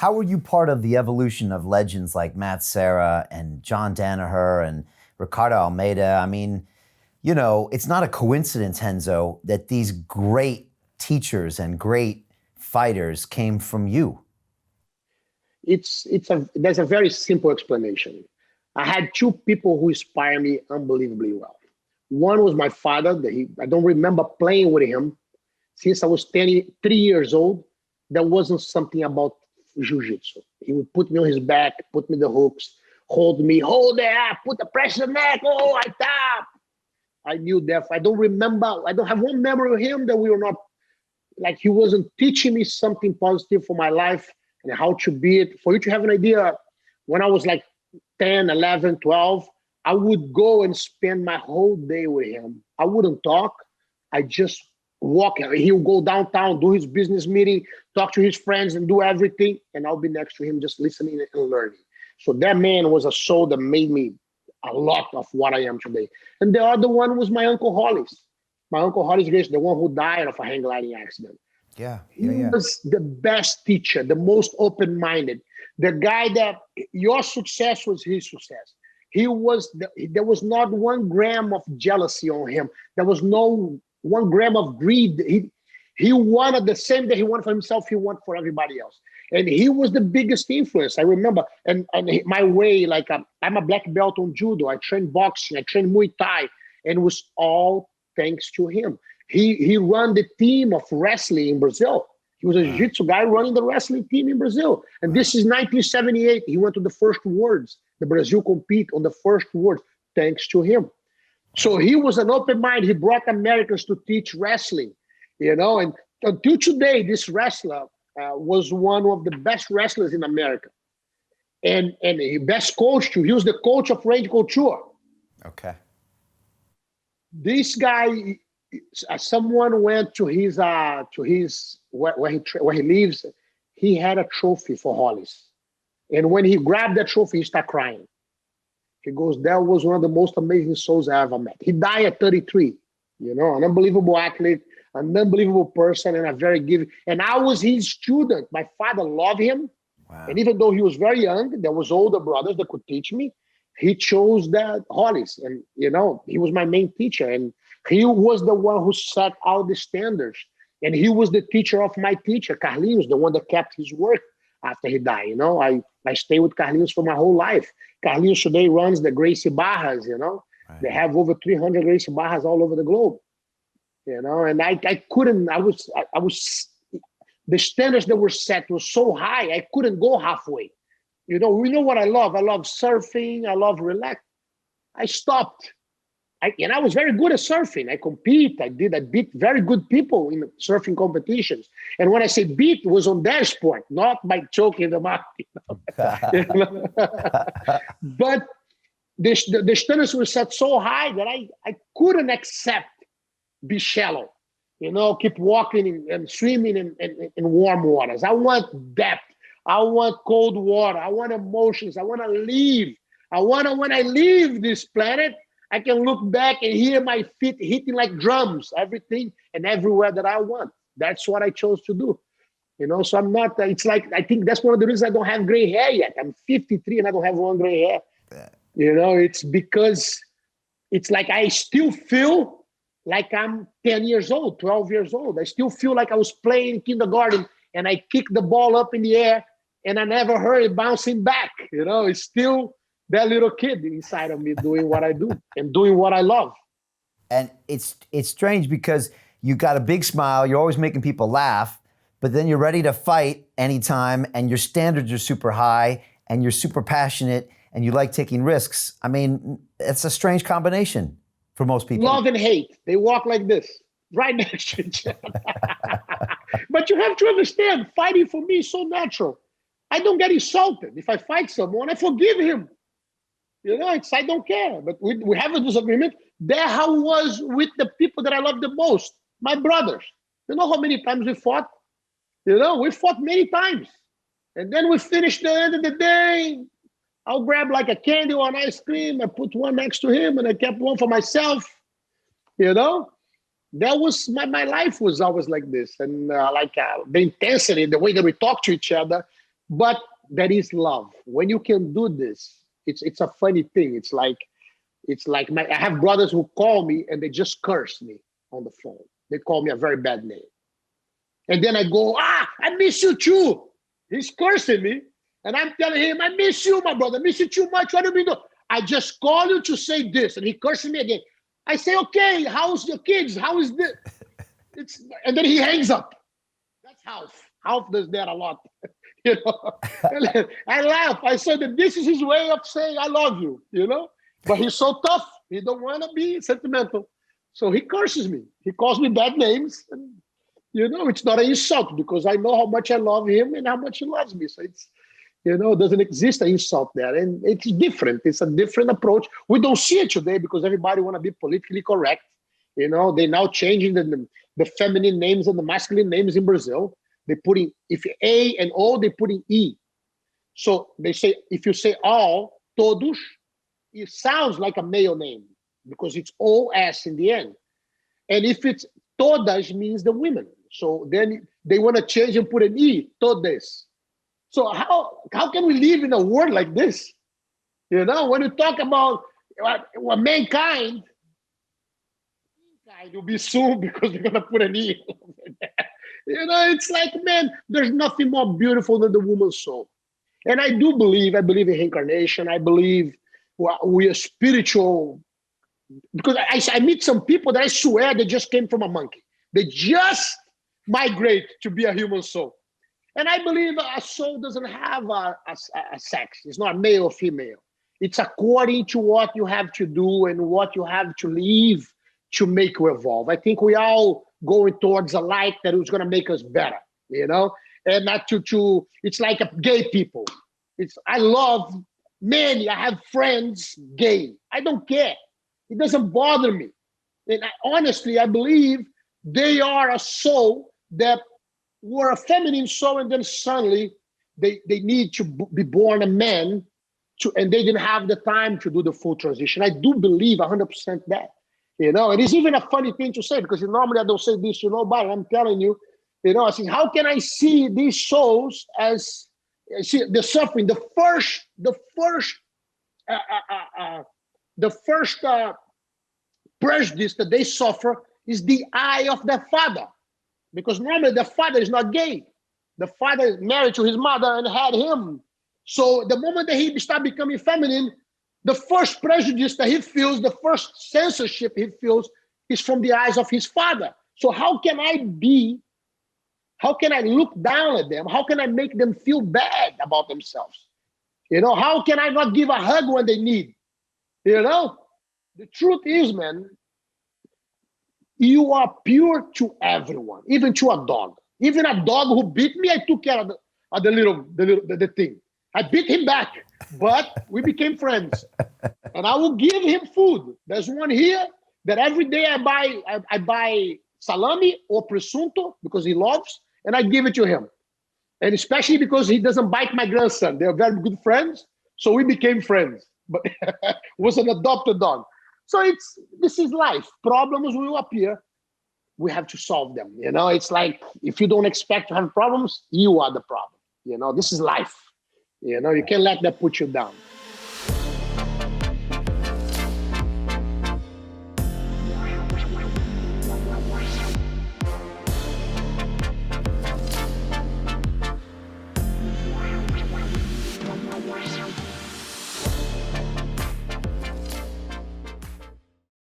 how were you part of the evolution of legends like Matt Serra and John Danaher and Ricardo Almeida? I mean, you know, it's not a coincidence, Renzo, that these great teachers and great fighters came from you. There's a very simple explanation. I had two people who inspire me unbelievably well. One was my father. I don't remember playing with him since I was 3 years old. There wasn't something about jiu-jitsu. He would put me on his back, put me the hooks, hold me, hold there, put the pressure on the neck. Oh, I tap. I knew that. I don't remember. I don't have one memory of him that we were not, like, he wasn't teaching me something positive for my life and how to be it. For you to have an idea, when I was like 10, 11, 12, I would go and spend my whole day with him. I wouldn't talk. I just walk. He would go downtown, do his business meeting, talk to his friends and do everything. And I'll be next to him just listening and learning. So that man was a soul that made me a lot of what I am today. And the other one was my Uncle Hollis. My Uncle Hollis Gracie, the one who died of a hang gliding accident. He was the best teacher, the most open-minded, the guy that your success was his success. There was not 1 gram of jealousy on him. There was no 1 gram of greed. He wanted the same that he wanted for himself, he wanted for everybody else. And he was the biggest influence. I remember, and my way, like I'm a black belt on judo. I trained boxing, I trained Muay Thai, and it was all thanks to him. He ran the team of wrestling in Brazil. He was a jiu-jitsu guy running the wrestling team in Brazil. And this is 1978. He went to the first worlds. The Brazil compete on the first worlds, thanks to him. So he was an open mind. He brought Americans to teach wrestling, you know, and until today, this wrestler was one of the best wrestlers in America. And the best coach too. He was the coach of Range Couture. Okay. This guy, someone went to his where he lives. He had a trophy for Hollis, and when he grabbed that trophy, he started crying. He goes, "That was one of the most amazing souls I ever met." He died at 33. You know, an unbelievable athlete, an unbelievable person, and a very giving. And I was his student. My father loved him, and even though he was very young, there was older brothers that could teach me. He chose that Hollis, and you know, he was my main teacher, and he was the one who set out the standards. And he was the teacher of my teacher, Carlinhos, the one that kept his work after he died. You know, I stayed with Carlinhos for my whole life. Carlinhos today runs the Gracie Barras, you know. They have over 300 Gracie Barras all over the globe. You know, and I was, the standards that were set were so high, I couldn't go halfway. You know, we know what I love. I love surfing. I love relax. I stopped. I was very good at surfing. I compete. I beat very good people in surfing competitions. And when I say beat, it was on their sport, not by choking them out. You know? But the standards were set so high that I couldn't accept be shallow. You know, keep walking and swimming in warm waters. I want depth. I want cold water. I want emotions. I want to leave. When I leave this planet, I can look back and hear my feet hitting like drums, everything and everywhere that I want. That's what I chose to do. You know, so I'm not, it's like, I think that's one of the reasons I don't have gray hair yet. I'm 53 and I don't have 1 gray hair. You know, it's because it's like I still feel like I'm 10 years old, 12 years old. I still feel like I was playing kindergarten and I kicked the ball up in the air and I never heard it bouncing back. You know, it's still that little kid inside of me doing what I do and doing what I love. And it's strange because you got a big smile, you're always making people laugh, but then you're ready to fight anytime and your standards are super high and you're super passionate and you like taking risks. I mean, it's a strange combination for most people. Love and hate, they walk like this, right next to each other. But you have to understand, fighting for me is so natural. I don't get insulted. If I fight someone, I forgive him. You know, I don't care, but we have a disagreement. That's how it was with the people that I love the most, my brothers. You know how many times we fought? You know, we fought many times. And then we finished the end of the day. I'll grab like a candy or an ice cream. I put one next to him and I kept one for myself. You know, that was my life was always like this. And the intensity, the way that we talk to each other, But that is love. When you can do this, it's a funny thing. It's like I have brothers who call me and they just curse me on the phone. They call me a very bad name. And then I go, I miss you too. He's cursing me. And I'm telling him, I miss you, my brother. I miss you too much. What do we do? I just call you to say this. And he curses me again. I say, okay, how's your kids? How is this? And then he hangs up. That's Half. Half does that a lot. You know, I laugh. I said that this is his way of saying I love you, you know. But he's so tough. He don't want to be sentimental. So he curses me. He calls me bad names. And, you know, it's not an insult because I know how much I love him and how much he loves me. So it's, you know, doesn't exist an insult there. And it's different. It's a different approach. We don't see it today because everybody want to be politically correct. You know, they're now changing the feminine names and the masculine names in Brazil. They put in, if A and O, they put in E. So they say, if you say all, todos, it sounds like a male name because it's OS in the end. And if it's todas, means the women. So then they want to change and put an E, todes. So how can we live in a world like this? You know, when you talk about mankind will be soon because they're going to put an E over there. You know, it's like, man, there's nothing more beautiful than the woman's soul. And I believe in reincarnation. I believe we are spiritual. Because I meet some people that I swear they just came from a monkey. They just migrate to be a human soul. And I believe a soul doesn't have a sex. It's not male or female. It's according to what you have to do and what you have to leave to make you evolve. I think we all going towards a light that is going to make us better, you know, and not to it's like a gay people. I love many. I have friends gay. I don't care. It doesn't bother me. And honestly, I believe they are a soul that were a feminine soul, and then suddenly they need to be born a man, and they didn't have the time to do the full transition. I do believe 100% that. You know, it is even a funny thing to say because normally I don't say this to nobody. I'm telling you, you know, I say, how can I see these souls as the suffering? The first prejudice that they suffer is the eye of their father, because normally the father is not gay. The father is married to his mother and had him. So the moment that he starts becoming feminine, the first prejudice that he feels, the first censorship he feels is from the eyes of his father. So how can I look down at them? How can I make them feel bad about themselves? You know, how can I not give a hug when they need? You know, the truth is, man, you are pure to everyone, even to a dog. Even a dog who beat me, I took care of the thing. I beat him back, but we became friends. And I will give him food. There's one here that every day I buy salami or presunto because he loves, and I give it to him. And especially because he doesn't bite my grandson. They're very good friends, so we became friends. But it was an adopted dog. So this is life. Problems will appear. We have to solve them. You know, it's like if you don't expect to have problems, you are the problem. You know, this is life. You know, you can't let that put you down.